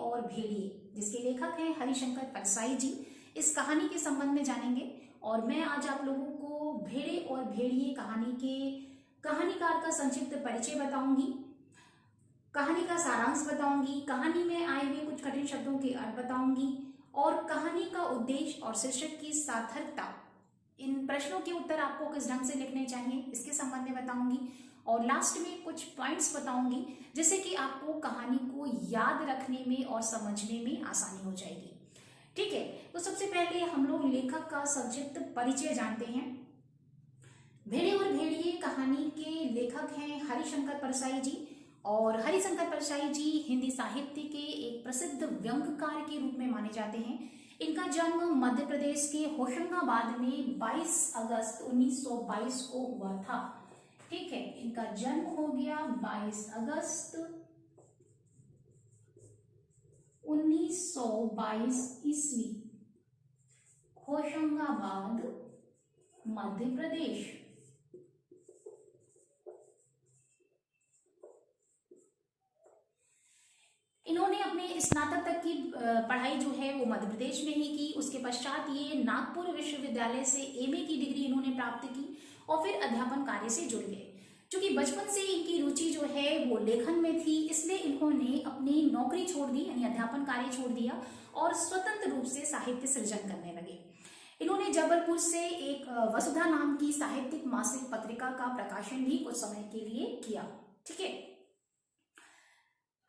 और भेड़िए, जिसके लेखक हैं हरिशंकर परसाई जी। इस कहानी के संबंध में जानेंगे और मैं आज आप लोगों को भेड़े और भेड़िए कहानी के कहानीकार का संक्षिप्त परिचय बताऊंगी, कहानी का सारांश बताऊंगी, कहानी में आए हुए कुछ कठिन शब्दों के अर्थ बताऊंगी और कहानी का उद्देश्य और शीर्षक की सार्थकता, इन प्रश्नों के उत्तर आपको किस ढंग से लिखने चाहिए इसके संबंध में बताऊंगी और लास्ट में कुछ पॉइंट्स बताऊंगी जिससे कि आपको कहानी को याद रखने में और समझने में आसानी हो जाएगी। ठीक है, तो सबसे पहले हम लोग लेखक का संक्षिप्त परिचय जानते हैं। भेड़े और भेड़िए कहानी के लेखक हैं हरिशंकर परसाई जी और हरिशंकर परसाई जी हिंदी साहित्य के एक प्रसिद्ध व्यंग्यकार के रूप में माने जाते हैं। इनका जन्म मध्य प्रदेश के होशंगाबाद में 22 अगस्त 1922 को हुआ था। ठीक है, इनका जन्म हो गया 22 अगस्त 1922 ईस्वी, होशंगाबाद, मध्य प्रदेश। इन्होंने अपने स्नातक तक की पढ़ाई जो है वो मध्य प्रदेश में ही की। उसके पश्चात ये नागपुर विश्वविद्यालय से एमए की डिग्री इन्होंने प्राप्त की और फिर अध्यापन कार्य से जुड़ गए। क्योंकि बचपन से इनकी रुचि जो है वो लेखन में थी, इसलिए इन्होंने अपनी नौकरी छोड़ दी, यानी अध्यापन कार्य छोड़ दिया और स्वतंत्र रूप से साहित्य सृजन करने लगे। इन्होंने जबलपुर से एक वसुधा नाम की साहित्यिक मासिक पत्रिका का प्रकाशन भी कुछ समय के लिए किया। ठीक है,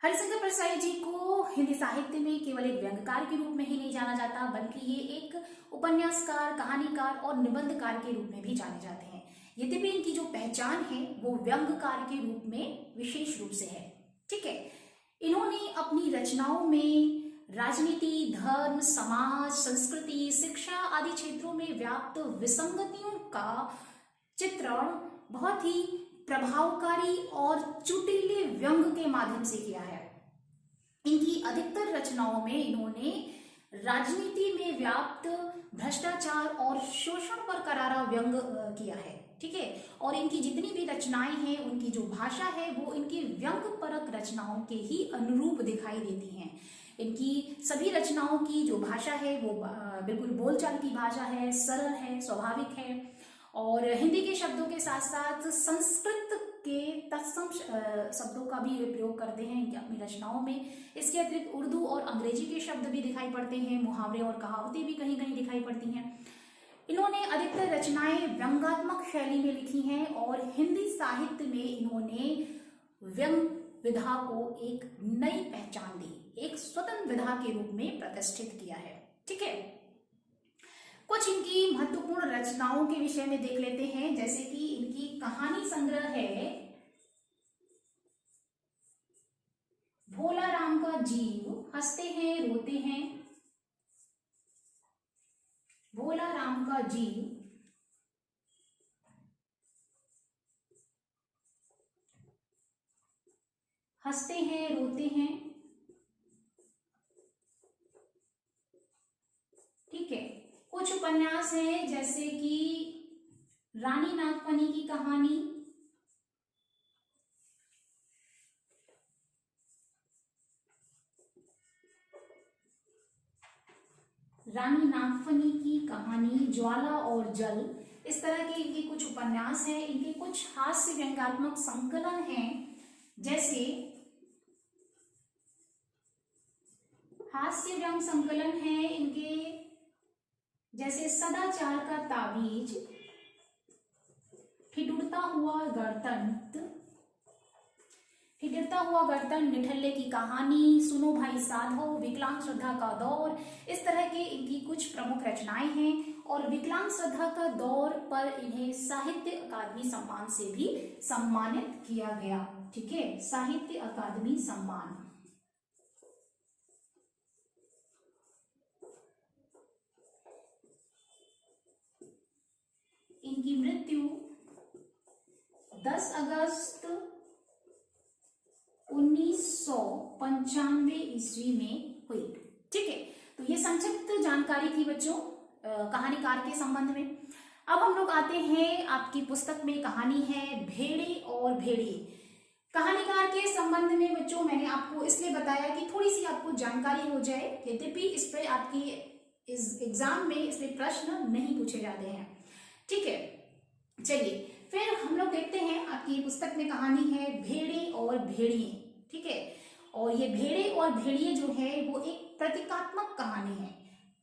हरिशंकर परसाई जी को हिंदी साहित्य में केवल एक व्यंग्यकार के रूप में ही नहीं जाना जाता, बल्कि ये एक उपन्यासकार, कहानीकार और निबंधकार के रूप में भी जाने जाते हैं। यद्यपि इनकी जो पहचान है वो व्यंग्यकार के रूप में विशेष रूप से है। ठीक है, इन्होंने अपनी रचनाओं में राजनीति, धर्म, समाज, संस्कृति, शिक्षा आदि क्षेत्रों में व्याप्त विसंगतियों का चित्रण बहुत ही प्रभावकारी और चुटीले व्यंग के माध्यम से किया है। इनकी अधिकतर रचनाओं में इन्होंने राजनीति में व्याप्त भ्रष्टाचार और शोषण पर करारा व्यंग किया है। ठीक है, और इनकी जितनी भी रचनाएं हैं, उनकी जो भाषा है वो इनकी व्यंग्यपरक रचनाओं के ही अनुरूप दिखाई देती हैं। इनकी सभी रचनाओं की जो भाषा है वो बिल्कुल बोलचाल की भाषा है, सरल है, स्वाभाविक है और हिंदी के शब्दों के साथ साथ संस्कृत के तत्सम शब्दों का भी प्रयोग करते हैं इनकी अपनी रचनाओं में। इसके अतिरिक्त उर्दू और अंग्रेजी के शब्द भी दिखाई पड़ते हैं, मुहावरे और कहावतें भी कहीं कहीं दिखाई पड़ती हैं। इन्होंने अधिकतर रचनाएं व्यंग्यात्मक शैली में लिखी हैं और हिंदी साहित्य में इन्होंने व्यंग्य विधा को एक नई पहचान दी, एक स्वतंत्र विधा के रूप में प्रतिष्ठित किया है। ठीक है, कुछ इनकी महत्वपूर्ण रचनाओं के विषय में देख लेते हैं, जैसे कि इनकी कहानी संग्रह है भोला राम का जीव, हंसते हैं रोते हैं, भोला राम का जीव, हंसते हैं रोते हैं। ठीक है, कुछ उपन्यास हैं जैसे कि रानी नागफनी की कहानी, रानी नागफनी की कहानी, ज्वाला और जल, इस तरह के इनके कुछ उपन्यास हैं। इनके कुछ हास्य व्यंग्यात्मक संकलन हैं, जैसे हास्य व्यंग संकलन है इनके जैसे सदाचार का ताबीज, ठिठुरता हुआ गणतंत्र, ठिठुरता हुआ गणतंत्र, निठल्ले की कहानी, सुनो भाई साधो, विकलांग श्रद्धा का दौर, इस तरह के इनकी कुछ प्रमुख रचनाएं हैं। और विकलांग श्रद्धा का दौर पर इन्हें साहित्य अकादमी सम्मान से भी सम्मानित किया गया। ठीक है, साहित्य अकादमी सम्मान। इनकी मृत्यु 10 अगस्त 1995 ईस्वी में हुई। ठीक है, तो ये संक्षिप्त जानकारी थी बच्चों कहानीकार के संबंध में। अब हम लोग आते हैं, आपकी पुस्तक में कहानी है भेड़े और भेड़िए। कहानीकार के संबंध में बच्चों मैंने आपको इसलिए बताया कि थोड़ी सी आपको जानकारी हो जाए, यद्यपि इस पर आपकी इस एग्जाम में इसमें प्रश्न नहीं पूछे जाते हैं। ठीक है, चलिए फिर हम लोग देखते हैं, आपकी पुस्तक में कहानी है भेड़े और भेड़िए। ठीक है, और ये भेड़े और भेड़िए जो है वो एक प्रतीकात्मक कहानी है।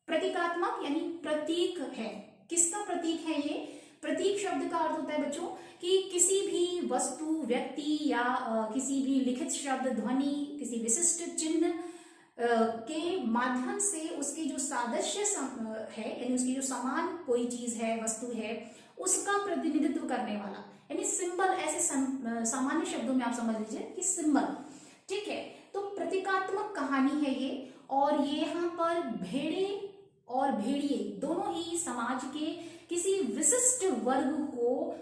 प्रतीकात्मक यानी प्रतीक है। किसका प्रतीक है ये? प्रतीक शब्द का अर्थ होता है बच्चों कि किसी भी वस्तु, व्यक्ति या किसी भी लिखित शब्द, ध्वनि, किसी विशिष्ट चिन्ह के माध्यम से उसके जो सादृश्य है, यानी उसकी जो समान कोई चीज है, वस्तु है, उसका प्रतिनिधित्व करने वाला, यानी सिंबल। ऐसे सामान्य शब्दों में आप समझ लीजिए कि सिंबल। ठीक है, तो प्रतीकात्मक कहानी है ये। और ये यहाँ पर भेड़े और भेड़िए दोनों ही समाज के किसी विशिष्ट वर्ग को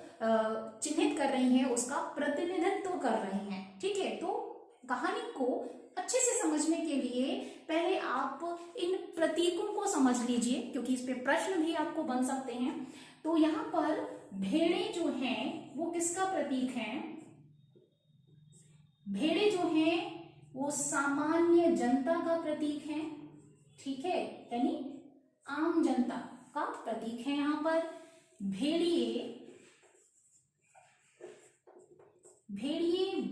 चिन्हित कर रही हैं, उसका प्रतिनिधित्व कर रही हैं। ठीक है, तो कहानी को अच्छे से समझने के लिए पहले आप इन प्रतीकों को समझ लीजिए, क्योंकि इस पे प्रश्न भी आपको बन सकते हैं। तो यहाँ पर भेड़े जो हैं वो किसका प्रतीक हैं? भेड़े जो हैं वो सामान्य जनता का प्रतीक हैं। ठीक है, यानी आम जनता का प्रतीक है यहाँ पर। भेड़िए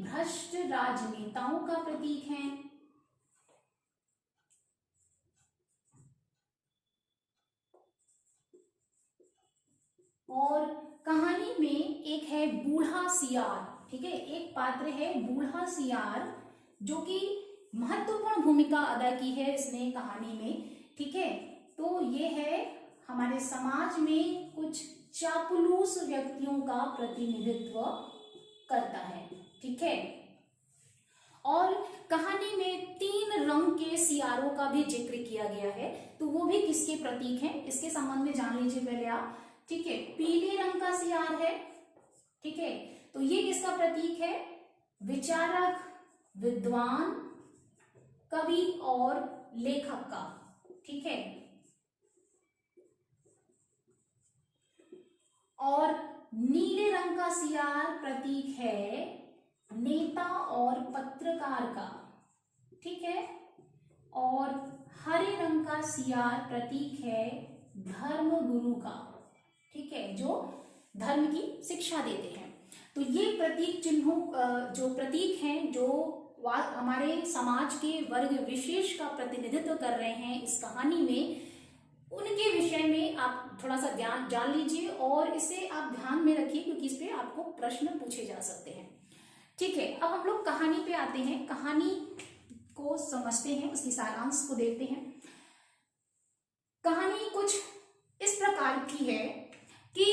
भ्रष्ट राजनेताओं का प्रतीक हैं। और कहानी में एक है बूढ़ा सियार। ठीक है, एक पात्र है बूढ़ा सियार, जो कि महत्वपूर्ण भूमिका अदा की है इसने कहानी में। ठीक है, तो ये है हमारे समाज में कुछ चापलूस व्यक्तियों का प्रतिनिधित्व करता है। ठीक है, और कहानी में 3 रंग के सियारों का भी जिक्र किया गया है, तो वो भी किसके प्रतीक हैं इसके संबंध में जान लीजिए पहले आप। ठीक है, पीले रंग का सियार है। ठीक है, तो ये किसका प्रतीक है? विचारक, विद्वान, कवि और लेखक का। ठीक है, और नीले रंग का सियार प्रतीक है नेता और पत्रकार का। ठीक है, और हरे रंग का सियार प्रतीक है धर्म गुरु का। ठीक है, जो धर्म की शिक्षा देते हैं। तो ये प्रतीक चिन्हों जो प्रतीक हैं, जो हमारे समाज के वर्ग विशेष का प्रतिनिधित्व कर रहे हैं इस कहानी में, उनके विषय में आप थोड़ा सा ज्ञान जान लीजिए और इसे आप ध्यान में रखिए, क्योंकि इस पे आपको प्रश्न पूछे जा सकते हैं। ठीक है, अब हम लोग कहानी पे आते हैं, कहानी को समझते हैं, उसकी सारांश को देखते हैं। कहानी कुछ इस प्रकार की है कि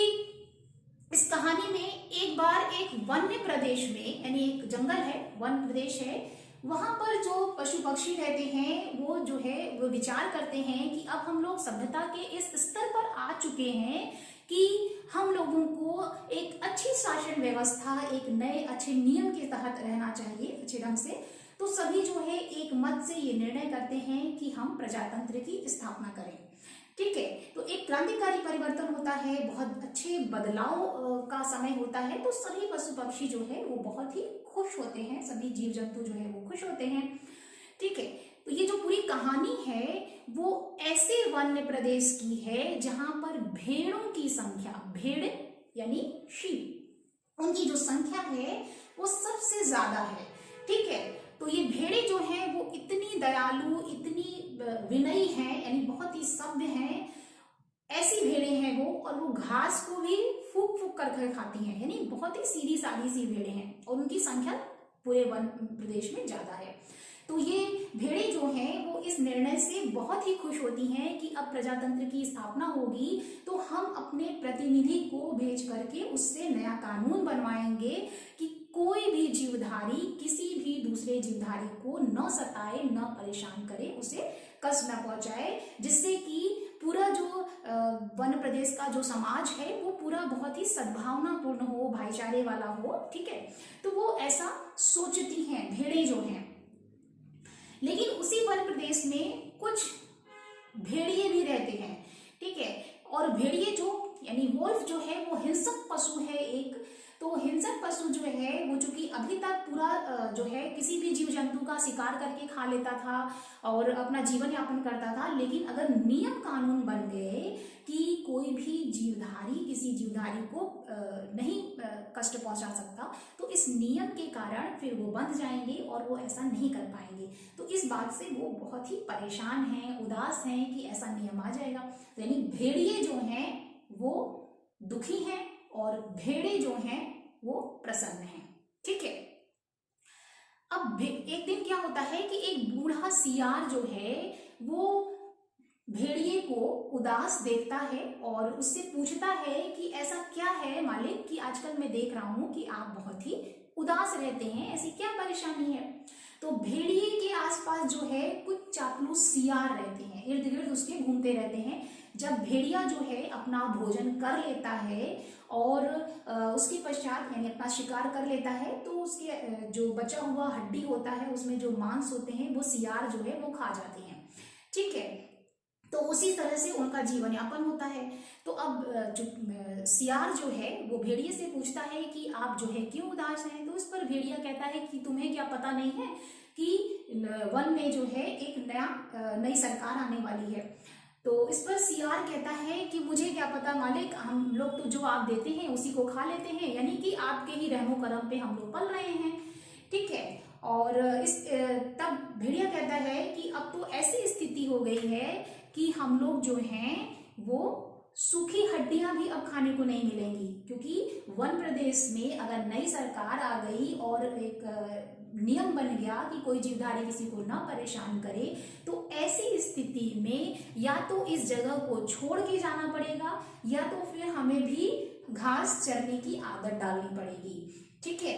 इस कहानी में एक बार एक वन्य प्रदेश में, यानी एक जंगल है, वन प्रदेश है, वहां पर जो पशु पक्षी रहते हैं वो जो है वो विचार करते हैं कि अब हम लोग सभ्यता के इस स्तर पर आ चुके हैं कि हम लोगों को एक अच्छी शासन व्यवस्था, एक नए अच्छे नियम के तहत रहना चाहिए अच्छे ढंग से। तो सभी जो है एक मत से ये निर्णय करते हैं कि हम प्रजातंत्र की स्थापना करें। ठीक है, तो एक क्रांतिकारी परिवर्तन होता है, बहुत अच्छे बदलाव का समय होता है, तो सभी पशु पक्षी जो है वो बहुत ही खुश होते हैं, सभी जीव जंतु जो है वो खुश होते हैं। ठीक है, तो ये जो पूरी कहानी है वो ऐसे वन्य प्रदेश की है जहां पर भेड़ों की संख्या, भेड़ यानी शीप, उनकी जो संख्या है वो सबसे ज्यादा है। ठीक है, तो ये भेड़े जो है वो इतनी दयालु, इतनी विनयी हैं, यानी बहुत ही सभ्य हैं, ऐसी भेड़े हैं वो, और वो घास को भी फूक फूक कर खाती हैं, यानी बहुत ही सीधी सादी सी भेड़े हैं, और उनकी संख्या पूरे वन प्रदेश में ज्यादा है। तो ये भेड़े जो हैं वो इस निर्णय से बहुत ही खुश होती हैं कि अब प्रजातंत्र की स्थापना होगी तो हम अपने प्रतिनिधि को भेज करके उससे नया कानून बनवाएंगे कि कोई भी जीवधारी किसी भी दूसरे जीवधारी को न सताए, न परेशान करे, उसे कष्ट न पहुंचाए, जिससे कि पूरा जो वन प्रदेश का जो समाज है वो पूरा बहुत ही सद्भावनापूर्ण हो, भाईचारे वाला हो। ठीक है, तो वो ऐसा सोचती हैं भेड़े जो हैं। लेकिन उसी वन प्रदेश में कुछ भेड़िए भी रहते हैं। ठीक है, और भेड़िए जो यानी वोल्फ जो है वो हिंसक पशु है, एक तो हिंसक पशु जो है वो चूंकि अभी तक पूरा जो है किसी भी जीव जंतु का शिकार करके खा लेता था और अपना जीवन यापन करता था, लेकिन अगर नियम कानून बन गए कि कोई भी जीवधारी किसी जीवधारी को नहीं कष्ट पहुंचा सकता, तो इस नियम के कारण फिर वो बंध जाएंगे और वो ऐसा नहीं कर पाएंगे। तो इस बात से वो बहुत ही परेशान हैं, उदास हैं कि ऐसा नियम आ जाएगा। यानी भेड़िए जो हैं वो दुखी हैं और भेड़े जो हैं वो प्रसन्न हैं। ठीक है। अब एक दिन क्या होता है कि एक बूढ़ा सियार जो है वो भेड़िए को उदास देखता है और उससे पूछता है कि ऐसा क्या है मालिक कि आजकल मैं देख रहा हूं कि आप बहुत ही उदास रहते हैं, ऐसी क्या परेशानी है। तो भेड़िए के आसपास जो है कुछ चापलूस सियार रहते हैं, इर्द गिर्द उसके घूमते रहते हैं। जब भेड़िया जो है अपना भोजन कर लेता है और उसके पश्चात यानी अपना शिकार कर लेता है, तो उसके जो बचा हुआ हड्डी होता है उसमें जो मांस होते हैं वो सियार जो है वो खा जाते हैं। ठीक है। तो उसी तरह से उनका जीवन यापन होता है। तो अब जो सियार जो है वो भेड़िए से पूछता है कि आप जो है क्यों उदास हैं। तो इस पर भेड़िया कहता है कि तुम्हें क्या पता नहीं है कि वन में जो है एक नई सरकार आने वाली है। तो इस पर सियार कहता है कि मुझे क्या पता मालिक, हम लोग तो जो आप देते हैं उसी को खा लेते हैं, यानी कि आपके ही रहमो करम पे हम लोग पल रहे हैं। ठीक है। और तब भेड़िया कहता है कि अब तो ऐसी स्थिति हो गई है कि हम लोग जो हैं वो सूखी हड्डियां भी अब खाने को नहीं मिलेंगी, क्योंकि वन प्रदेश में अगर नई सरकार आ गई और एक नियम बन गया कि कोई जीवधारी किसी को ना परेशान करे, तो ऐसी स्थिति में या तो इस जगह को छोड़ के जाना पड़ेगा या तो फिर हमें भी घास चरने की आदत डालनी पड़ेगी। ठीक है।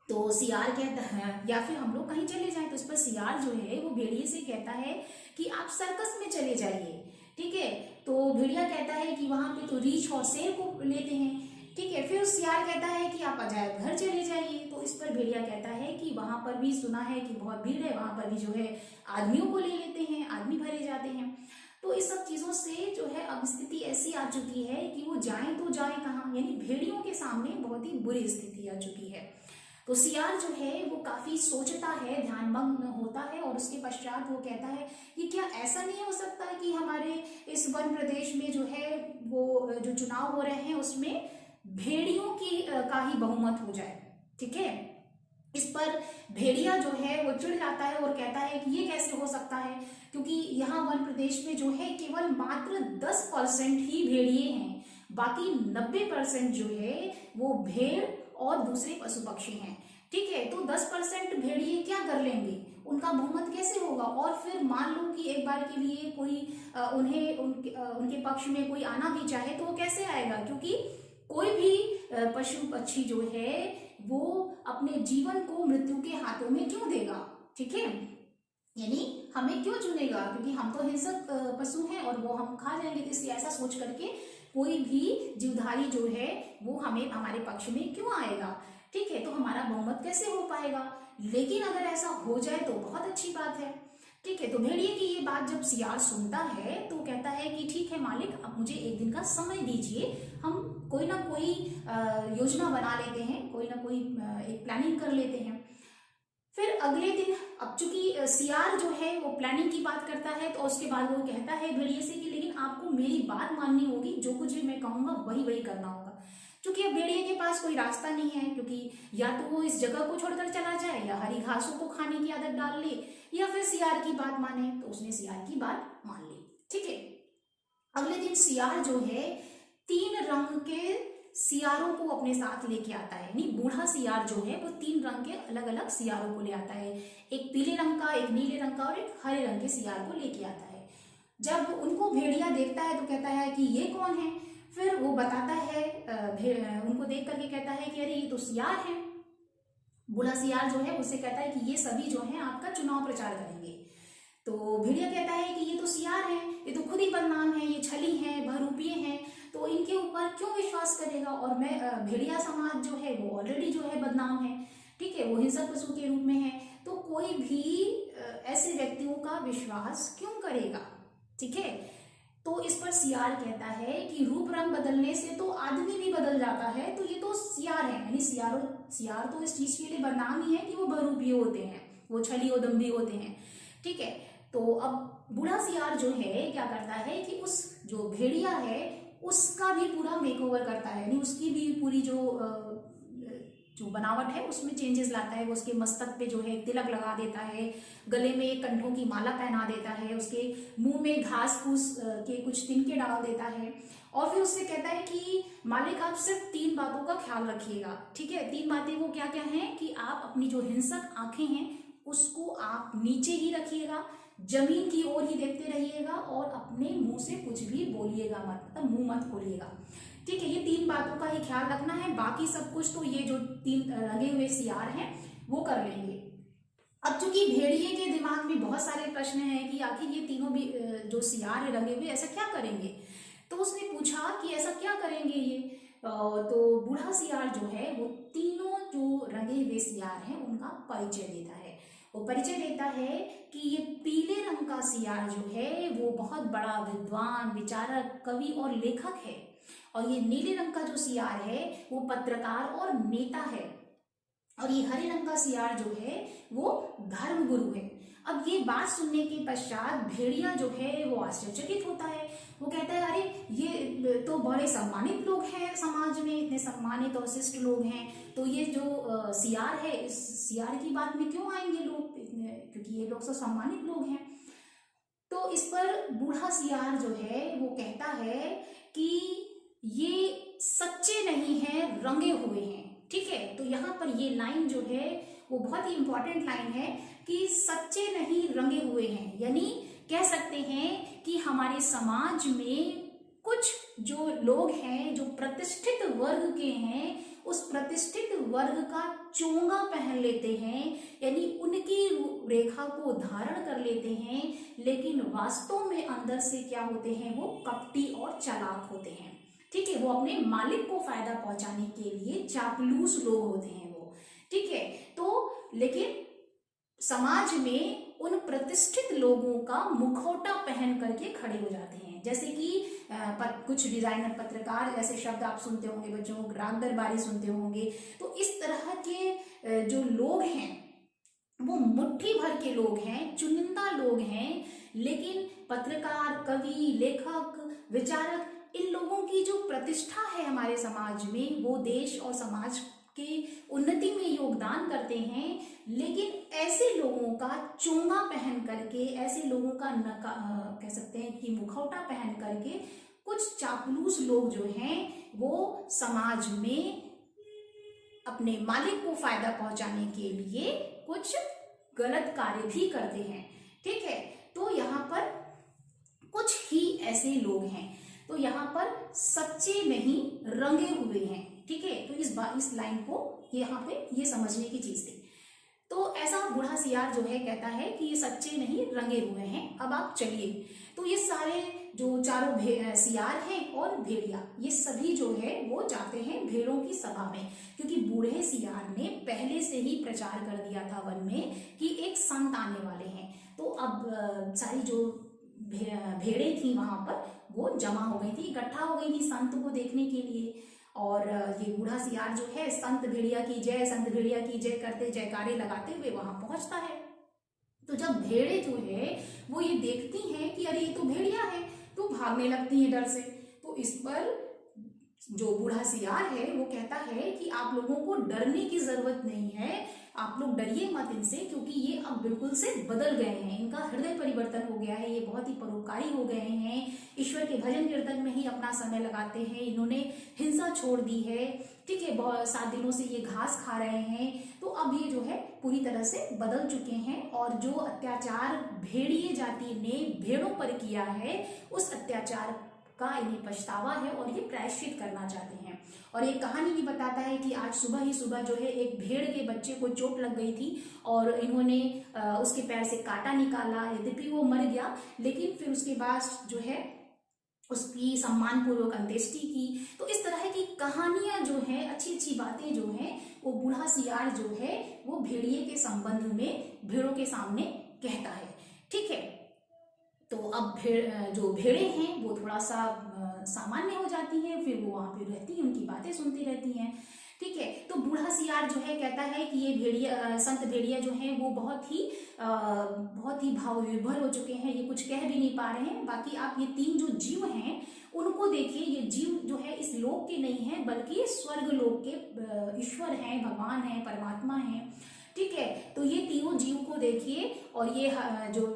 तो सियार कहता है या फिर हम लोग कहीं चले जाएं। तो इस पर सियार जो है वो भेड़िए से कहता है कि आप सर्कस में चले जाइए। ठीक है। तो भेड़िया कहता है कि वहां पे तो रीछ और शेर को लेते हैं। ठीक है। फिर सियार कहता है कि आप अजायब घर चले जाइए। तो इस पर भेड़िया कहता है कि वहां पर भी सुना है कि बहुत भीड़ है, वहां पर भी जो है आदमियों को ले लेते हैं, आदमी भरे जाते हैं। तो इस सब चीजों से जो है अब स्थिति ऐसी आ चुकी है कि वो जाएं तो जाएं कहाँ, यानी भेड़ियों के सामने बहुत ही बुरी स्थिति आ चुकी है। तो सियार जो है वो काफी सोचता है, ध्यानमग्न होता है और उसके पश्चात वो कहता है कि क्या ऐसा नहीं हो सकता कि हमारे इस वन प्रदेश में जो है वो जो चुनाव हो रहे हैं उसमें भेड़ियों की का ही बहुमत हो जाए। ठीक है। इस पर भेड़िया जो है वो चिढ़ जाता है और कहता है कि ये कैसे हो सकता है, क्योंकि यहाँ वन प्रदेश में जो है केवल मात्र 10% ही भेड़िए हैं, बाकी 90% जो है वो भेड़ और दूसरे पशु पक्षी हैं। ठीक है। तो 10% भेड़िए क्या कर लेंगे, उनका बहुमत कैसे होगा। और फिर मान लो कि एक बार के लिए कोई उनके पक्ष में कोई आना भी चाहे तो वो कैसे आएगा, क्योंकि कोई भी पशु पक्षी जो है वो अपने जीवन को मृत्यु के हाथों में क्यों देगा। ठीक है। यानी हमें क्यों चुनेगा, क्योंकि हम तो हिंसक पशु हैं और वो हम खा जाएंगे। तो इसलिए ऐसा सोच करके कोई भी जीवधारी जो है वो हमें हमारे पक्ष में क्यों आएगा। ठीक है। तो हमारा बहुमत कैसे हो पाएगा। लेकिन अगर ऐसा हो जाए तो बहुत अच्छी बात है। ठीक है। तो भेड़िए की ये बात जब सियार सुनता है तो कहता है कि ठीक है मालिक, अब मुझे एक दिन का समय दीजिए, हम कोई ना कोई योजना बना लेते हैं, कोई ना कोई एक प्लानिंग कर लेते हैं। फिर अगले दिन अब चूंकि सियार जो है वो प्लानिंग की बात करता है, तो उसके बाद वो कहता है भेड़िए से कि लेकिन आपको मेरी बात माननी होगी, जो कुछ भी मैं कहूंगा वही वही करना होगा। क्योंकि अब भेड़िए के पास कोई रास्ता नहीं है, क्योंकि या तो वो इस जगह को छोड़कर चला जाए या हरी घासों को खाने की आदत डाल ले या फिर सियार की बात माने। तो उसने सियार की बात मान ली। ठीक है। अगले दिन सियार जो है 3 रंग के सियारों को अपने साथ लेके आता है, यानी बूढ़ा सियार जो है वो 3 रंग के अलग अलग सियारों को ले आता है। एक पीले रंग का, एक नीले रंग का और एक हरे रंग के सियार को लेके आता है। जब उनको भेड़िया देखता है तो कहता है कि ये कौन है। फिर वो बताता है, उनको देख करके कहता है कि अरे ये तो सियार है। बूढ़ा सियार जो है उससे कहता है कि ये सभी जो है आपका चुनाव प्रचार करेंगे। तो भेड़िया कहता है कि ये तो सियार है, ये तो खुद ही बदनाम है, ये छली हैं, बहरूपिये हैं, तो इनके ऊपर क्यों विश्वास करेगा। और मैं भेड़िया समाज जो है वो ऑलरेडी जो है बदनाम है। ठीक है। वो हिंसक पशु के रूप में है, तो कोई भी ऐसे व्यक्तियों का विश्वास क्यों करेगा। ठीक है। तो इस पर सियार कहता है कि रूप रंग बदलने से तो आदमी भी बदल जाता है, तो ये तो सियार है, यानी सियार तो इस चीज के लिए बदनाम ही है कि वो बहुरूपी होते हैं, वो छली उदम्भी होते हैं। ठीक है, तो अब बूढ़ा सियार जो है क्या करता है कि उस जो भेड़िया है उसका भी पूरा मेकओवर करता है, यानी उसकी भी पूरी जो बनावट है उसमें चेंजेस लाता है। वो उसके मस्तक पे जो है तिलक लगा देता है, गले में एक कंठों की माला पहना देता है, उसके मुंह में घास फूस के कुछ तिनके डाल देता है, और फिर उससे कहता है कि मालिक आप सिर्फ 3 बातों का ख्याल रखिएगा। ठीक है, 3 बातें वो क्या क्या हैं कि आप अपनी जो हिंसक आंखें हैं उसको आप नीचे ही रखिएगा, जमीन की ओर ही देखते रहिएगा, और अपने मुंह से कुछ भी बोलिएगा मत, मतलब मुंह मत खोलिएगा। ठीक है, ये 3 बातों का ही ख्याल रखना है, बाकी सब कुछ तो ये जो 3 रंगे हुए सियार हैं वो कर लेंगे। अब चूंकि भेड़िए के दिमाग में बहुत सारे प्रश्न हैं कि आखिर ये तीनों भी जो सियार है रंगे हुए ऐसा क्या करेंगे, तो उसने पूछा कि ऐसा क्या करेंगे ये। तो बूढ़ा सियार जो है वो तीनों जो रंगे हुए सियार हैं उनका परिचय देता है। वो परिचय देता है कि ये पीले रंग का सियार जो है वो बहुत बड़ा विद्वान, विचारक, कवि और लेखक है, और ये नीले रंग का जो सियार है वो पत्रकार और नेता है, और ये हरे रंग का सियार जो है वो धर्मगुरु है। अब ये बात सुनने के पश्चात भेड़िया जो है वो आश्चर्यचकित होता है। वो कहता है अरे ये तो बड़े सम्मानित लोग हैं समाज में, इतने सम्मानित और शिष्ट लोग हैं, तो ये जो सियार है इस सियार की बात में क्यों आएंगे लोग, क्योंकि ये लोग तो सम्मानित लोग हैं। तो इस पर बूढ़ा सियार जो है वो कहता है कि ये सच्चे नहीं हैं, रंगे हुए हैं। ठीक है, तो यहाँ पर ये लाइन जो है वो बहुत ही इंपॉर्टेंट लाइन है कि सच्चे नहीं रंगे हुए हैं, यानी कह सकते हैं कि हमारे समाज में कुछ जो लोग हैं जो प्रतिष्ठित वर्ग के हैं उस प्रतिष्ठित वर्ग का चोंगा पहन लेते हैं, यानी उनकी रेखा को धारण कर लेते हैं, लेकिन वास्तव में अंदर से क्या होते हैं, वो कपटी और चालाक होते हैं। ठीक है, वो अपने मालिक को फायदा पहुंचाने के लिए चापलूस लोग होते हैं वो। ठीक है, तो लेकिन समाज में उन प्रतिष्ठित लोगों का मुखौटा पहन करके खड़े हो जाते हैं, जैसे कि कुछ डिजाइनर पत्रकार ऐसे शब्द आप सुनते होंगे बच्चों, राग दरबारी सुनते होंगे। तो इस तरह के जो लोग हैं वो मुट्ठी भर के लोग हैं, चुनिंदा लोग हैं, लेकिन पत्रकार, कवि, लेखक, विचारक, इन लोगों की जो प्रतिष्ठा है हमारे समाज में वो देश और समाज की उन्नति में योगदान करते हैं, लेकिन ऐसे लोगों का चोंगा पहन करके, ऐसे लोगों का कह सकते हैं कि मुखौटा पहन करके कुछ चापलूस लोग जो हैं वो समाज में अपने मालिक को फायदा पहुंचाने के लिए कुछ गलत कार्य भी करते हैं। ठीक है, तो यहाँ पर कुछ ही ऐसे लोग हैं, तो यहाँ पर सच्चे नहीं रंगे हुए हैं। ठीक है, तो इस लाइन को यहाँ पे ये समझने की चीज थी। तो ऐसा बूढ़ा सियार जो है कहता है कि ये सच्चे नहीं रंगे हुए हैं। अब आप चलिए, तो ये सारे जो चारों सियार हैं और भेड़िया, ये सभी जो है वो जाते हैं भेड़ों की सभा में, क्योंकि बूढ़े सियार ने पहले से ही प्रचार कर दिया था वन में कि एक संत आने वाले हैं। तो अब सारी जो भेड़ें थी वहां पर वो जमा हो गई थी, इकट्ठा हो गई थी संत को देखने के लिए। और ये बूढ़ा सियार जो है संत भेड़िया की जय, संत भेड़िया की जय करते जयकारे लगाते हुए वहां पहुंचता है। तो जब भेड़े जो है वो ये देखती हैं कि अरे ये तो भेड़िया है, तो भागने लगती हैं डर से। तो इस पर जो बूढ़ा सियार है वो कहता है कि आप लोगों को डरने की जरूरत नहीं है, आप लोग डरिए मत इनसे, क्योंकि ये अब बिल्कुल से बदल गए हैं, इनका हृदय परिवर्तन हो गया है, ये बहुत ही परोपकारी हो गए हैं, ईश्वर के भजन कीर्तन में ही अपना समय लगाते हैं, इन्होंने हिंसा छोड़ दी है। ठीक है, बहुत 7 दिनों से ये घास खा रहे हैं, तो अब ये जो है पूरी तरह से बदल चुके हैं, और जो अत्याचार भेड़िए जाति ने भेड़ों पर किया है उस अत्याचार का इन्हें पछतावा है और ये प्रायश्चित करना चाहते हैं। और एक कहानी भी बताता है कि आज सुबह ही सुबह जो है एक भेड़ के बच्चे को चोट लग गई थी और इन्होंने उसके पैर से कांटा निकाला, यद्यपि वो मर गया, लेकिन फिर उसके बाद जो है उसकी सम्मान पूर्वक अंत्येष्टि की। तो इस तरह की कहानियां जो हैं, अच्छी अच्छी बातें जो हैं, वो बूढ़ा सियार जो है वो भेड़िए के संबंध में भेड़ों के सामने कहता है। ठीक है, तो अब जो भेड़े हैं वो थोड़ा सा सामान्य हो जाती हैं, फिर वो वहाँ पे रहती हैं, उनकी बातें सुनती रहती हैं। ठीक है, तो बूढ़ा सियार जो है कहता है कि ये भेड़िया संत भेड़िया जो हैं वो बहुत ही भाव विभोर हो चुके हैं, ये कुछ कह भी नहीं पा रहे हैं। बाकी आप ये 3 जो जीव हैं उनको देखिए, ये जीव जो है इस लोक के नहीं है बल्कि स्वर्ग लोक के ईश्वर हैं, भगवान हैं, परमात्मा हैं। ठीक है, तो ये तीनों जीव को देखिए, और ये जो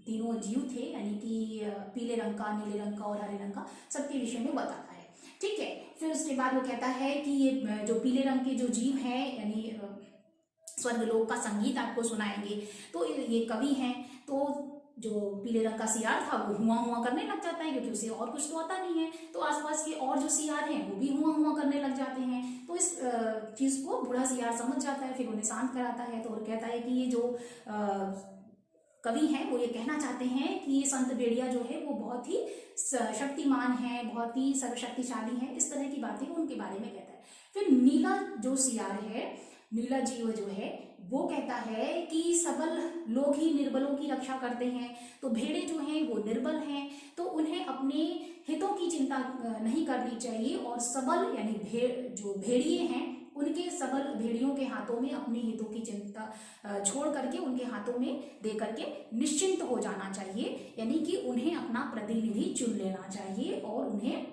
तीनों जीव थे यानी कि पीले रंग का, नीले रंग का और हरे रंग का, सबके विषय में बताता है। ठीक है, फिर उसके बाद वो कहता है कि ये जो पीले रंग के जो जीव हैं यानी स्वर्गलोक का संगीत आपको सुनाएंगे। तो ये कवि हैं, तो जो पीले रंग का सियार था वो हुआ हुआ करने लग जाता है, क्योंकि उसे और कुछ तो आता नहीं है। तो आसपास के और जो सियार हैं वो भी हुआ हुआ करने लग जाते हैं। तो इस चीज को बूढ़ा सियार समझ जाता है, फिर उन्हें शांत कराता है। तो कहता है कि ये जो कवि हैं वो ये कहना चाहते हैं कि ये संत भेड़िया जो है वो बहुत ही शक्तिमान है, बहुत ही सर्वशक्तिशाली है, इस तरह की बातें उनके बारे में कहता है। फिर नीला जो सियार है, नीला जीव जो है वो कहता है कि सबल लोग ही निर्बलों की रक्षा करते हैं। तो भेड़े जो हैं वो निर्बल हैं, तो उन्हें अपने हितों की चिंता नहीं करनी चाहिए, और सबल यानी जो भेड़िए हैं उनके सबल भेड़ियों के हाथों में अपने हितों की चिंता छोड़ करके उनके हाथों में दे करके निश्चिंत हो जाना चाहिए, यानी कि उन्हें अपना प्रतिनिधि चुन लेना चाहिए और उन्हें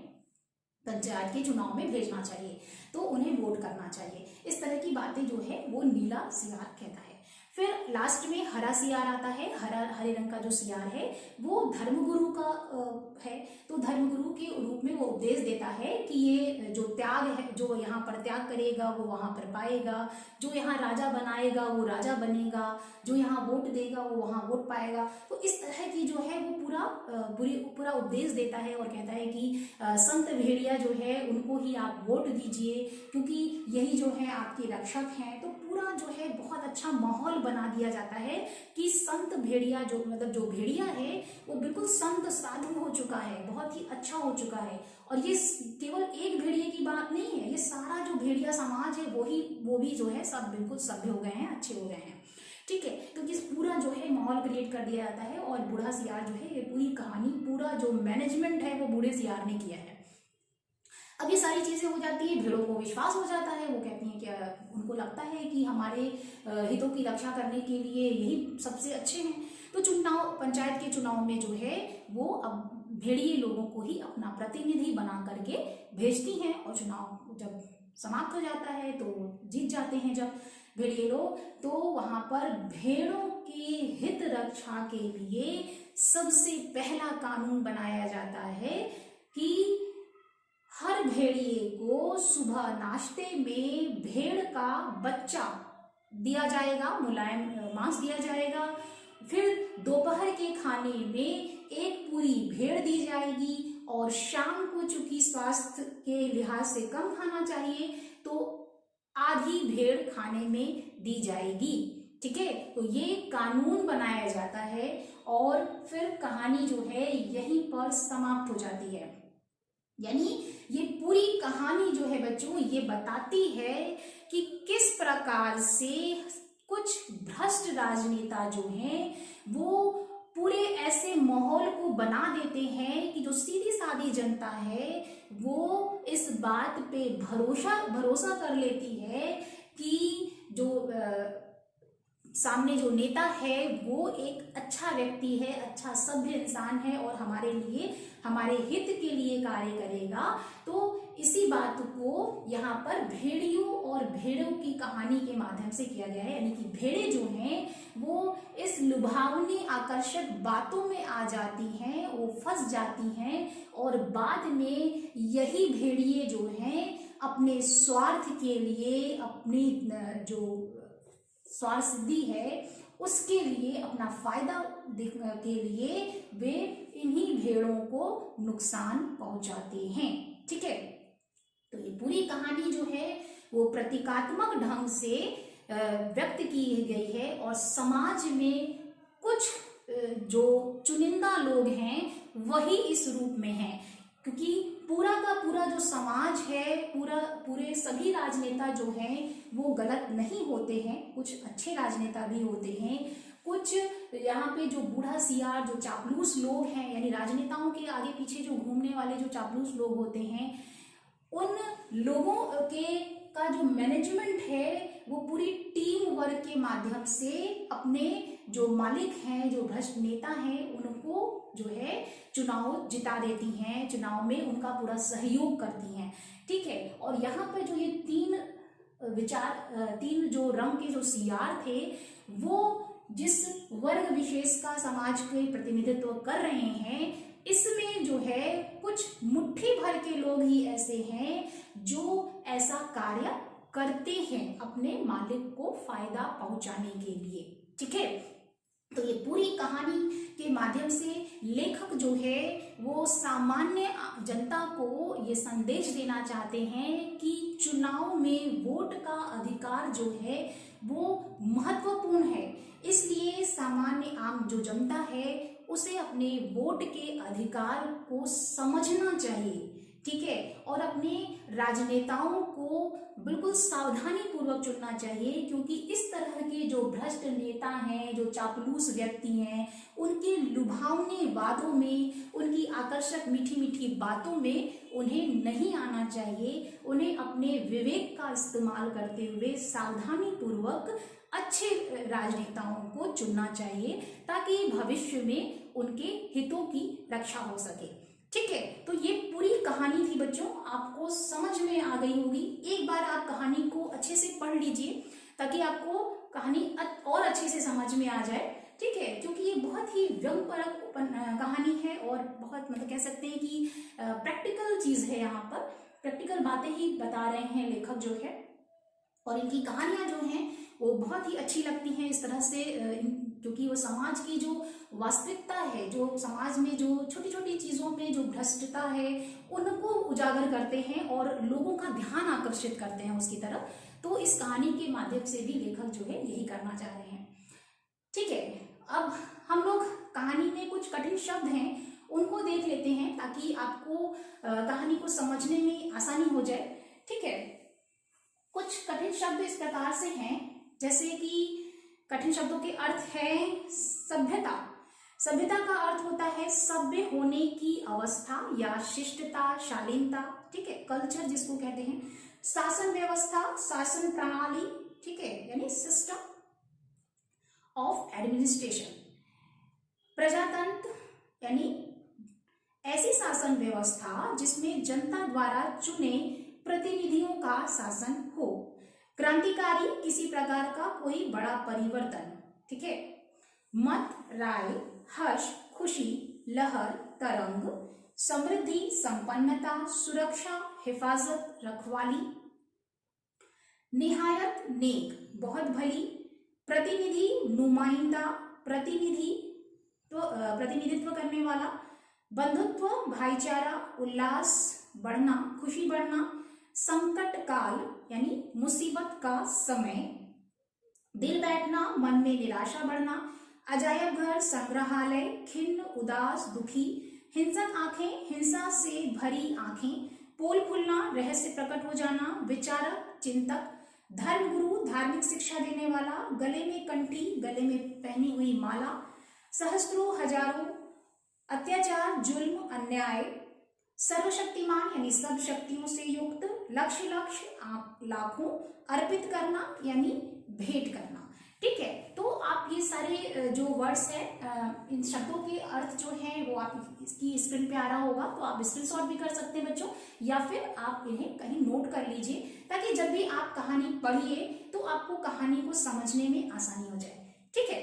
पंचायत के चुनाव में भेजना चाहिए, तो उन्हें वोट करना चाहिए। इस तरह की बातें जो है वो नीला सियार कहता है। फिर लास्ट में हरा सियार आता है। हरे रंग का जो सियार है वो धर्मगुरु का है। तो धर्मगुरु के रूप में वो उपदेश देता है कि ये जो त्याग है, जो यहाँ पर त्याग करेगा वो वहाँ पर पाएगा, जो यहाँ राजा बनाएगा वो राजा बनेगा, जो यहाँ वोट देगा वो वहाँ वोट पाएगा। तो इस तरह की जो है वो पूरा उपदेश देता है और कहता है कि संत भेड़िया जो है उनको ही आप वोट दीजिए, क्योंकि यही जो है आपके रक्षक हैं। तो पूरा जो है बहुत अच्छा माहौल बना दिया जाता है कि संत भेड़िया जो मतलब जो भेड़िया है वो बिल्कुल संत साधु हो चुका है, बहुत ही अच्छा हो चुका है। और ये केवल एक भेड़िए की बात नहीं है, ये सारा जो भेड़िया समाज है वो भी जो है सब बिल्कुल सभ्य हो गए हैं, अच्छे हो गए हैं। ठीक है, तो इस पूरा जो है माहौल क्रिएट कर दिया जाता है, और बूढ़ा सियार जो है ये पूरी कहानी, पूरा जो मैनेजमेंट है वो बूढ़े सियार ने किया है। अब ये सारी चीजें हो जाती है, भेड़ों को विश्वास हो जाता है, वो कहती हैं कि उनको लगता है कि हमारे हितों की रक्षा करने के लिए यही सबसे अच्छे हैं। तो पंचायत के चुनाव में जो है वो अब भेड़िए लोगों को ही अपना प्रतिनिधि बना करके भेजती हैं, और चुनाव जब समाप्त हो जाता है तो जीत जाते हैं जब भेड़िए लोग, तो वहां पर भेड़ों के हित रक्षा के लिए सबसे पहला कानून बनाया जाता है कि हर भेड़िए को सुबह नाश्ते में भेड़ का बच्चा दिया जाएगा, मुलायम मांस दिया जाएगा। फिर दोपहर के खाने में एक पूरी भेड़ दी जाएगी, और शाम को चूंकि स्वास्थ्य के लिहाज से कम खाना चाहिए तो आधी भेड़ खाने में दी जाएगी। ठीक है, तो ये कानून बनाया जाता है, और फिर कहानी जो है यहीं पर समाप्त हो जाती है। यानी ये पूरी कहानी जो है बच्चों ये बताती है कि किस प्रकार से कुछ भ्रष्ट राजनेता जो हैं वो पूरे ऐसे माहौल को बना देते हैं कि जो सीधी सादी जनता है वो इस बात पे भरोसा कर लेती है कि जो सामने जो नेता है वो एक अच्छा व्यक्ति है, अच्छा सभ्य इंसान है, और हमारे लिए, हमारे हित के लिए कार्य करेगा। तो इसी बात को यहाँ पर भेड़ियों और भेड़ों की कहानी के माध्यम से किया गया है, यानी कि भेड़े जो हैं वो इस लुभावनी आकर्षक बातों में आ जाती हैं, वो फंस जाती हैं, और बाद में यही भेड़िए जो हैं अपने स्वार्थ के लिए, अपनी जो स्वार्थ सिद्धि है उसके लिए, अपना फायदा के लिए वे इन्हीं भेड़ों को नुकसान पहुंचाते हैं। ठीक है, तो ये पूरी कहानी जो है वो प्रतीकात्मक ढंग से व्यक्त की गई है, और समाज में कुछ जो चुनिंदा लोग हैं वही इस रूप में हैं, क्योंकि पूरा का पूरा जो समाज है, पूरे सभी राजनेता जो हैं वो गलत नहीं होते हैं, कुछ अच्छे राजनेता भी होते हैं, कुछ यहाँ पे जो बूढ़ा सियार, जो चापलूस लोग हैं, यानी राजनेताओं के आगे पीछे जो घूमने वाले जो चापलूस लोग होते हैं, उन लोगों के का जो मैनेजमेंट है वो पूरी टीम वर्क के माध्यम से अपने जो मालिक हैं, जो भ्रष्ट नेता हैं, उनको जो है चुनाव जिता देती हैं, चुनाव में उनका पूरा सहयोग करती हैं। ठीक है। और यहाँ पर जो ये तीन जो रंग के जो सियार थे, वो जिस वर्ग विशेष का समाज के प्रतिनिधित्व कर रहे हैं, इसमें जो है कुछ मुट्ठी भर के लोग ही ऐसे हैं जो ऐसा कार्य करते हैं अपने मालिक को फायदा पहुंचाने के लिए। ठीक है। तो ये पूरी कहानी के माध्यम से लेखक जो है वो सामान्य जनता को ये संदेश देना चाहते हैं कि चुनाव में वोट का अधिकार जो है वो महत्वपूर्ण है। इसलिए सामान्य आम जो जनता है उसे अपने वोट के अधिकार को समझना चाहिए। ठीक है। और अपने राजनेताओं को बिल्कुल सावधानी पूर्वक चुनना चाहिए, क्योंकि इस तरह के जो भ्रष्ट नेता हैं, जो चापलूस व्यक्ति हैं, उनके लुभावने वादों में, उनकी आकर्षक मीठी मीठी बातों में उन्हें नहीं आना चाहिए। उन्हें अपने विवेक का इस्तेमाल करते हुए सावधानी पूर्वक अच्छे राजनेताओं को चुनना चाहिए, ताकि भविष्य में उनके हितों की रक्षा हो सके। ठीक है। तो ये पूरी कहानी थी बच्चों, आपको समझ में आ गई होगी। एक बार आप कहानी को अच्छे से पढ़ लीजिए ताकि आपको कहानी और अच्छे से समझ में आ जाए। ठीक है। क्योंकि ये बहुत ही व्यंगपरक कहानी है और बहुत मतलब कह सकते हैं कि प्रैक्टिकल चीज है, यहाँ पर प्रैक्टिकल बातें ही बता रहे हैं लेखक जो है। और इनकी कहानियां जो हैं वो बहुत ही अच्छी लगती हैं इस तरह से, क्योंकि वो समाज की जो वास्तविकता है, जो समाज में जो छोटी छोटी चीज़ों में जो भ्रष्टता है, उनको उजागर करते हैं और लोगों का ध्यान आकर्षित करते हैं उसकी तरफ। तो इस कहानी के माध्यम से भी लेखक जो है यही करना चाह रहे हैं। ठीक है। अब हम लोग कहानी में कुछ कठिन शब्द हैं उनको देख लेते हैं, ताकि आपको कहानी को समझने में आसानी हो जाए। ठीक है। कुछ कठिन शब्द इस प्रकार से हैं, जैसे कि कठिन शब्दों के अर्थ है सभ्यता। सभ्यता का अर्थ होता है सभ्य होने की अवस्था या शिष्टता, शालीनता। ठीक है। कल्चर जिसको कहते हैं। शासन व्यवस्था, शासन प्रणाली। ठीक है, यानी सिस्टम ऑफ एडमिनिस्ट्रेशन। प्रजातंत्र यानी ऐसी शासन व्यवस्था जिसमें जनता द्वारा चुने प्रतिनिधियों का शासन हो। क्रांतिकारी, किसी प्रकार का कोई बड़ा परिवर्तन। ठीक है। मत, राय, हर्ष, खुशी, लहर, तरंग, समृद्धि, संपन्नता, सुरक्षा, हिफाजत, रखवाली। निहायत, नेक, बहुत भली। प्रतिनिधि, नुमाइंदा, प्रतिनिधित्व करने वाला। बंधुत्व, भाईचारा, उल्लास, बढ़ना, खुशी बढ़ना। संकट काल यानी मुसीबत का समय। दिल बैठना, मन में निराशा बढ़ना। अजायब घर, संग्रहालय, खिन्न, उदास, दुखी। हिंसक आंखें, हिंसा से भरी आंखें। पोल खुलना, रहस्य प्रकट हो जाना। विचारक, चिंतक। धर्मगुरु, धार्मिक शिक्षा देने वाला। गले में कंठी, गले में पहनी हुई माला। सहस्त्रों, हजारों। अत्याचार, जुल्म, अन्याय। सर्वशक्तिमान यानी सब शक्तियों से युक्त। लक्ष्य, लाखों। अर्पित करना यानी भेंट करना। ठीक है। तो आप ये सारे जो वर्ड्स हैं, इन शब्दों के अर्थ जो हैं वो आप इसकी स्क्रीन पे आ रहा होगा, तो आप स्क्रीनशॉट भी कर सकते हैं बच्चों, या फिर आप इन्हें कहीं नोट कर लीजिए, ताकि जब भी आप कहानी पढ़िए तो आपको कहानी को समझने में आसानी हो जाए। ठीक है।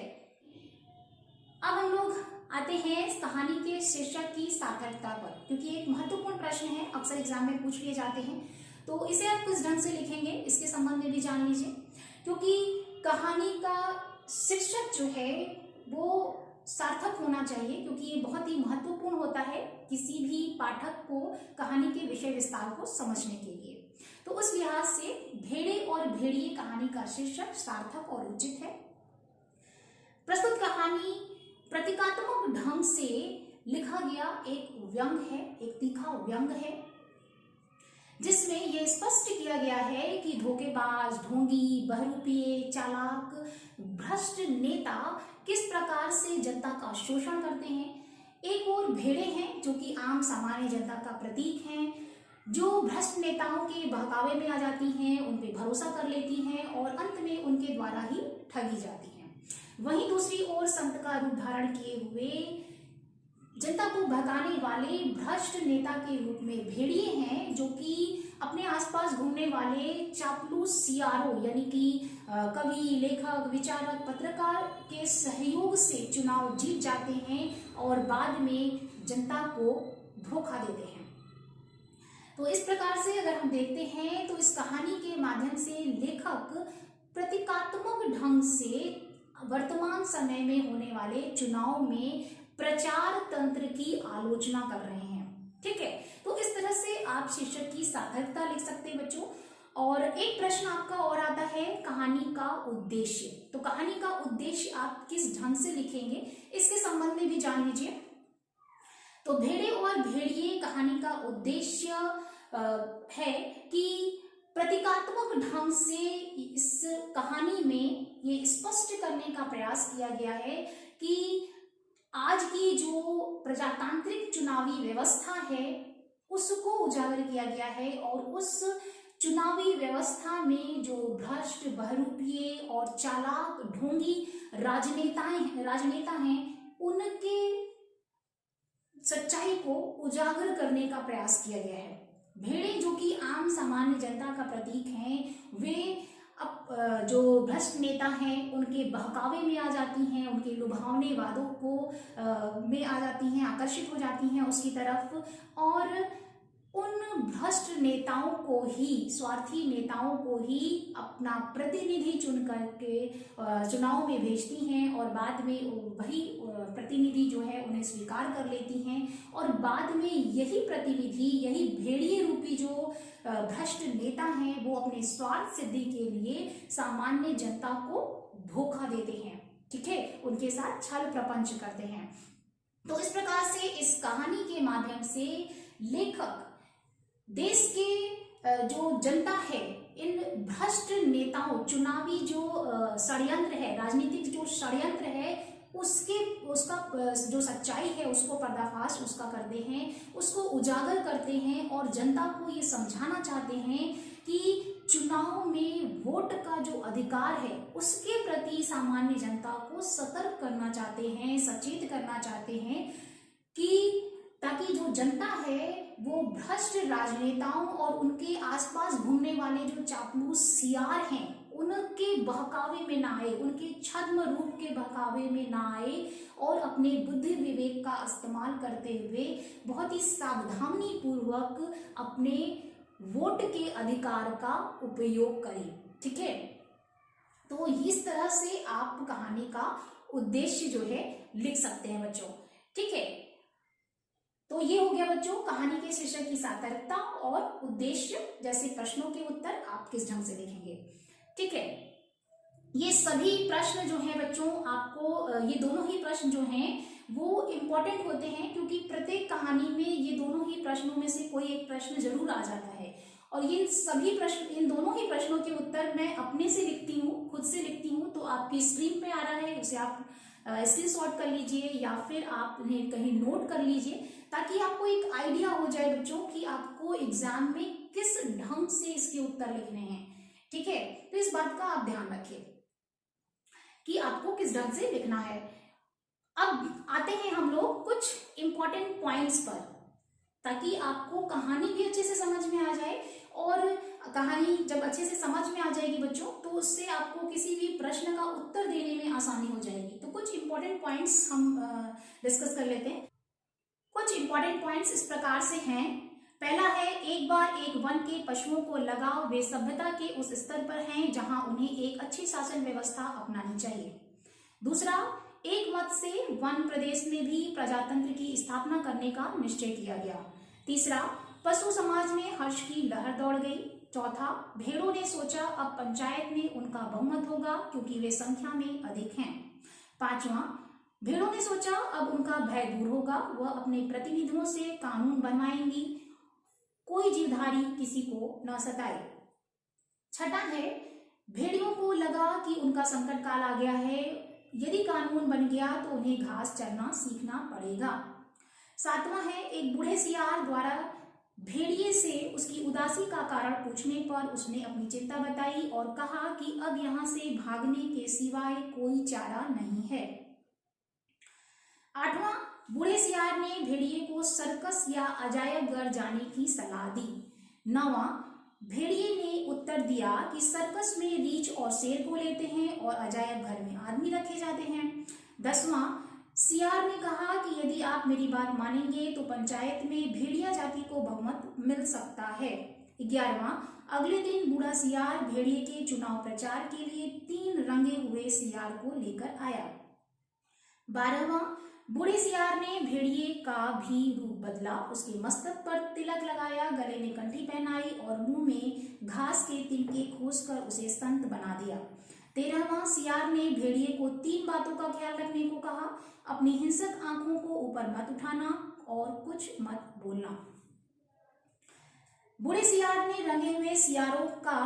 अब हम लोग आते हैं इस कहानी के शीर्षक की सार्थकता पर, क्योंकि एक महत्वपूर्ण प्रश्न है, अक्सर एग्जाम में पूछ लिए जाते हैं, तो इसे आप किस ढंग से लिखेंगे इसके संबंध में भी जान लीजिए। क्योंकि कहानी का शीर्षक जो है वो सार्थक होना चाहिए, क्योंकि ये बहुत ही महत्वपूर्ण होता है किसी भी पाठक को कहानी के विषय विस्तार को समझने के लिए। तो उस लिहाज से भेड़े और भेड़िए कहानी का शीर्षक सार्थक और उचित है। प्रस्तुत कहानी प्रतीकात्मक ढंग से लिखा गया एक व्यंग है, एक तीखा व्यंग है। जिसमें यह स्पष्ट किया गया है कि धोखेबाज, ढोंगी, बहरूपीय, चालाक, भ्रष्ट नेता किस प्रकार से जनता का शोषण करते हैं। एक और भेड़े हैं जो कि आम सामान्य जनता का प्रतीक हैं, जो भ्रष्ट नेताओं के बहकावे में आ जाती हैं, उन पे भरोसा कर लेती हैं और अंत में उनके द्वारा ही ठगी जाती हैं। वहीं दूसरी ओर संत का रूप धारण किए हुए जनता को बहकाने वाले भ्रष्ट नेता के रूप में भेड़िए हैं, जो कि अपने आसपास घूमने वाले चापलूस सीआरओ यानी कि कवि, लेखक, विचारक, पत्रकार के सहयोग से चुनाव जीत जाते हैं और बाद में जनता को धोखा देते हैं। तो इस प्रकार से अगर हम देखते हैं तो इस कहानी के माध्यम से लेखक प्रतीकात्मक ढंग से वर्तमान समय में होने वाले चुनाव में प्रचार तंत्र की आलोचना कर रहे हैं। ठीक है, तो इस तरह से आप शीर्षक की सार्थकता लिख सकते हैं बच्चों। और एक प्रश्न आपका और आता है, कहानी का उद्देश्य। तो कहानी का उद्देश्य आप किस ढंग से लिखेंगे, इसके संबंध में भी जान लीजिए। तो भेड़े और भेड़िए कहानी का उद्देश्य है कि प्रतीकात्मक ढंग से इस कहानी में ये स्पष्ट करने का प्रयास किया गया है कि आज की जो प्रजातांत्रिक चुनावी व्यवस्था है उसको उजागर किया गया है और उस चुनावी व्यवस्था में जो भ्रष्ट, बहरूपीय और चालाक, ढोंगी राजनेता हैं उनके सच्चाई को उजागर करने का प्रयास किया गया है। भेड़े जो कि आम सामान्य जनता का प्रतीक हैं, वे अब जो भ्रष्ट नेता हैं उनके बहकावे में आ जाती हैं, उनके लुभावने वादों को में आ जाती हैं, आकर्षित हो जाती हैं उसकी तरफ और उन भ्रष्ट नेताओं को ही, स्वार्थी नेताओं को ही अपना प्रतिनिधि चुन करके चुनाव में भेजती हैं और बाद में वही प्रतिनिधि जो है उन्हें स्वीकार कर लेती हैं और बाद में यही प्रतिनिधि, यही भेड़िए रूपी जो भ्रष्ट नेता हैं वो अपने स्वार्थ सिद्धि के लिए सामान्य जनता को धोखा देते हैं। ठीक है, उनके साथ छल प्रपंच करते हैं। तो इस प्रकार से इस कहानी के माध्यम से लेखक देश के जो जनता है इन भ्रष्ट नेताओं, चुनावी जो षड्यंत्र है, राजनीतिक जो षड्यंत्र है उसका जो सच्चाई है उसको पर्दाफाश उसका करते हैं, उसको उजागर करते हैं और जनता को ये समझाना चाहते हैं कि चुनाव में वोट का जो अधिकार है उसके प्रति सामान्य जनता को सतर्क करना चाहते हैं, सचेत करना चाहते हैं कि ताकि जो जनता है वो भ्रष्ट राजनेताओं और उनके आसपास घूमने वाले जो चापलूस सीआर हैं उनके बहकावे में ना आए, उनके छद्म रूप के बहकावे में ना आए और अपने बुद्धि विवेक का इस्तेमाल करते हुए बहुत ही सावधानी पूर्वक अपने वोट के अधिकार का उपयोग करें। ठीक है, तो इस तरह से आप कहानी का उद्देश्य जो है लिख सकते हैं बच्चों। ठीक है, तो ये हो गया बच्चों कहानी के शीर्षक की सार्थकता और उद्देश्य जैसे प्रश्नों के उत्तर आप किस ढंग से लिखेंगे। ठीक है, ये सभी प्रश्न जो हैं बच्चों आपको, ये दोनों ही प्रश्न जो हैं वो इम्पोर्टेंट होते हैं क्योंकि प्रत्येक कहानी में ये दोनों ही प्रश्नों में से कोई एक प्रश्न जरूर आ जाता है और ये सभी प्रश्न, इन दोनों ही प्रश्नों के उत्तर मैं अपने से लिखती हूँ, खुद से लिखती हूँ। तो आपकी स्क्रीन पे आ रहा है, उसे आप स्क्रीनशॉट कर लीजिए या फिर आप उन्हें कहीं नोट कर लीजिए ताकि आपको एक आइडिया हो जाए बच्चों कि आपको एग्जाम में किस ढंग से इसके उत्तर लिखने हैं। ठीक है, तो इस बात का आप ध्यान रखिए कि आपको किस ढंग से लिखना है। अब आते हैं हम लोग कुछ इंपॉर्टेंट पॉइंट्स पर ताकि आपको कहानी भी अच्छे से समझ में आ जाए और कहानी जब अच्छे से समझ में आ जाएगी बच्चों तो उससे आपको किसी भी प्रश्न का उत्तर देने में आसानी हो जाएगी। तो कुछ इंपॉर्टेंट पॉइंट्स हम डिस्कस कर लेते हैं। कुछ इंपॉर्टेंट पॉइंट्स इस प्रकार से हैं। पहला है, एक बार एक वन के पशुओं को लगाव वे सभ्यता के उस स्तर पर हैं जहां उन्हें एक अच्छी शासन व्यवस्था अपनानी चाहिए। दूसरा, एक मत से वन प्रदेश में भी प्रजातंत्र की स्थापना करने का निश्चय किया गया। तीसरा, पशु समाज में हर्ष की लहर दौड़ गई। चौथा, भेड़ों ने सोचा अब पंचायत में उनका बहुमत होगा क्योंकि वे संख्या में अधिक हैं। पांचवा, भेड़ों ने सोचा अब उनका भय दूर होगा, वह अपने प्रतिनिधियों से कानून बनवाएंगी। कोई जीवधारी किसी को न सताए। छठा है, भेड़ियों को लगा कि उनका संकट काल आ गया है, यदि कानून बन गया तो उन्हें घास चरना सीखना पड़ेगा। सातवां है, एक बूढ़े सियार द्वारा भेड़िए से उसकी उदासी का कारण पूछने पर उसने अपनी चिंता बताई और कहा कि अब यहाँ से भागने के सिवाय कोई चारा नहीं है। आठवां, बूढ़े सियार ने भेड़िए को सर्कस या अजायब घर जाने की सलाह दी। नौवां, भेड़िए ने उत्तर दिया कि सर्कस में रीछ और शेर को लेते हैं और अजायब घर में आदमी रखे जाते हैं। 10वां, सियार ने कहा कि यदि आप मेरी बात मानेंगे तो पंचायत में भेड़िया जाति को बहुमत मिल सकता है। 11वां, अगले दिन बूढ़ा सियार भेड़िए के चुनाव प्रचार के लिए 3 रंगे हुए सियार को लेकर आया। 12वां, बूढ़े सियार ने भेड़िए का भी रूप बदला, उसके मस्तक पर तिलक लगाया, गले में कंठी पहनाई और मुंह में घास के तिनके खोसकर उसे संत बना दिया। 13वां, सियार ने भेड़िए को 3 बातों का ख्याल रखने को कहा, अपनी हिंसक आंखों को ऊपर मत उठाना और कुछ मत बोलना। बूढ़े सियार ने रंगे हुए सियारों का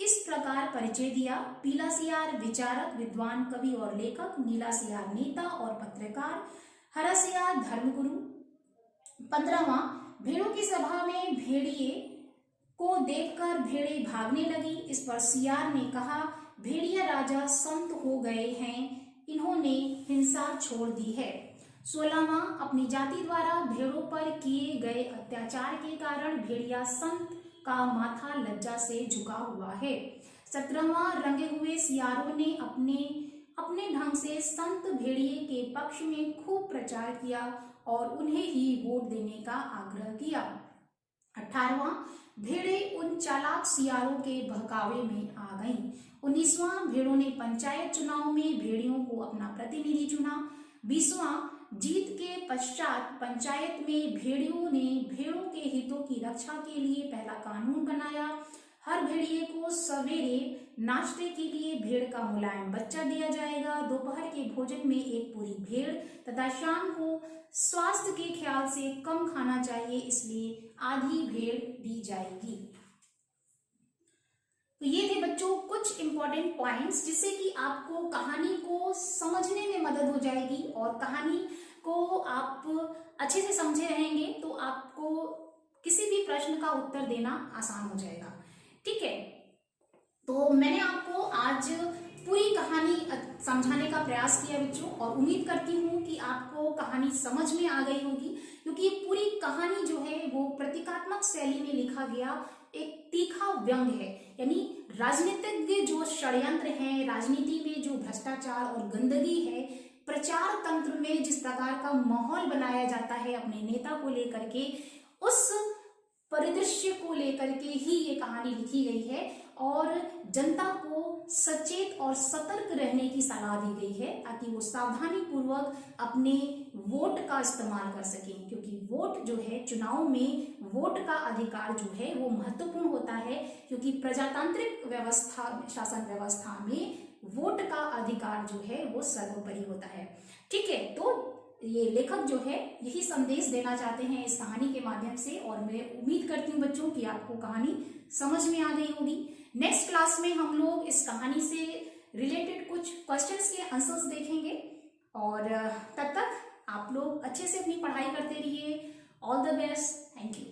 इस प्रकार परिचय दिया। पीला सियार विचारक, विद्वान, कवि और लेखक, नीला सियार नेता और पत्रकार, हरा सियार धर्मगुरु। 15वां, भेड़ों की सभा में भेड़िए को देखकर भेड़े भागने लगी। इस पर सियार ने कहा, भेड़िया राजा संत हो गए हैं, इन्होंने हिंसा छोड़ दी है। 16वां, अपनी जाति द्वारा भेड़ों पर किए गए अत्याचार के कारण भेड़िया संत का माथा लज्जा से झुका हुआ है। 17वां, रंगे हुए सियारों ने अपने ढंग से संत भेड़िए के पक्ष में खूब प्रचार किया और उन्हें ही वोट देने का आग्रह किया। 18वां, भेड़े उन चालाक सियारों के बहकावे में आ गईं। 19वां, भेड़ों ने पंचायत चुनाव में भेड़ियों को अपना प्रतिनिधि चुना। 20वां, जीत के पश्चात पंचायत में भेड़ियों ने भेड़ों के हितों की रक्षा के लिए पहला कानून बनाया। हर भेड़िए को सवेरे नाश्ते के लिए भेड़ का मुलायम बच्चा दिया जाएगा, दोपहर के भोजन में एक पूरी भेड़ तथा शाम को स्वास्थ्य के ख्याल से कम खाना चाहिए, इसलिए आधी भेड़ दी जाएगी। तो ये थे बच्चों कुछ इंपॉर्टेंट पॉइंट्स जिससे कि आपको कहानी को समझने में मदद हो जाएगी और कहानी को आप अच्छे से समझे रहेंगे तो आपको किसी भी प्रश्न का उत्तर देना आसान हो जाएगा। ठीक है, तो मैंने आपको आज पूरी कहानी समझाने का प्रयास किया बच्चों और उम्मीद करती हूँ कि आपको कहानी समझ में आ गई होगी, क्योंकि ये पूरी कहानी जो है वो प्रतीकात्मक शैली में लिखा गया एक तीखा व्यंग है। यानी राजनीतिज्ञ जो षड्यंत्र हैं, राजनीति में जो भ्रष्टाचार और गंदगी है, प्रचार तंत्र में जिस प्रकार का माहौल बनाया जाता है अपने नेता को लेकर के, उस परिदृश्य को लेकर के ही ये कहानी लिखी गई है और जनता को सचेत और सतर्क रहने की सलाह दी गई है ताकि वो सावधानी पूर्वक अपने वोट का इस्तेमाल कर सकें, क्योंकि वोट जो है चुनाव में वोट का अधिकार जो है वो महत्वपूर्ण होता है, क्योंकि प्रजातांत्रिक व्यवस्था शासन व्यवस्था में वोट का अधिकार जो है वो सर्वोपरि होता है। ठीक है, तो ये लेखक जो है यही संदेश देना चाहते हैं इस कहानी के माध्यम से और मैं उम्मीद करती हूँ बच्चों कि आपको कहानी समझ में आ गई होगी। नेक्स्ट क्लास में हम लोग इस कहानी से रिलेटेड कुछ क्वेश्चंस के आंसर्स देखेंगे और तब तक आप लोग अच्छे से अपनी पढ़ाई करते रहिए। All the best, thank you.